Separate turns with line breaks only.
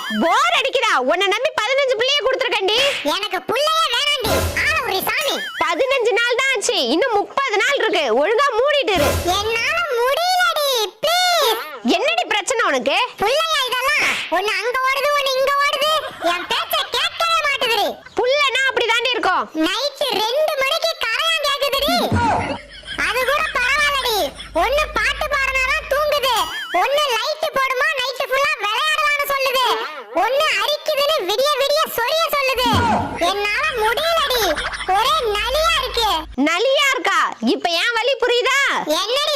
போர் அடிக்குதா? உன்னை நம்பி 15 பிள்ளைய கொடுத்துருக்கேன்டி.
எனக்கு புள்ளையே வேணாண்டி. ஆள ஒரு சாமி.
15 நாள் தான் ஆச்சு, இன்னும் 30 நாள் இருக்கு. ஒழுங்கா மூடிட்டு இரு.
என்னால முடியலடி, ப்ளீஸ்.
என்னடி பிரச்சனை உனக்கு?
புள்ளையா இதெல்லாம்? ஒன்னு அங்க ஓடுது, ஒன்னு இங்க ஓடுது. என் பேச்ச கேட்கவே மாட்டேங்குது.
புள்ளனா அப்படிதாண்டி இருக்கும்.
நைட் 2 மணிக்கு கரையான் கேக்குதுடி. அது கூட பரவாயில்லடி. ஒன்னு பாட்டு பாடுனாதான் தூங்குது, ஒன்னு லைட் போடுமா நைட் ஃபுல்லா விளையாடலாம்னு சொல்லுது, ஒன்னு அரிக்குதுன்னு விடிய விடிய சொரிய சொல்லுது. என்னால முடியலடி. ஒரே நலியா இருக்கு.
நலியா இருக்கா? இப்ப ஏன் வலி புரியுதா?
என்னடி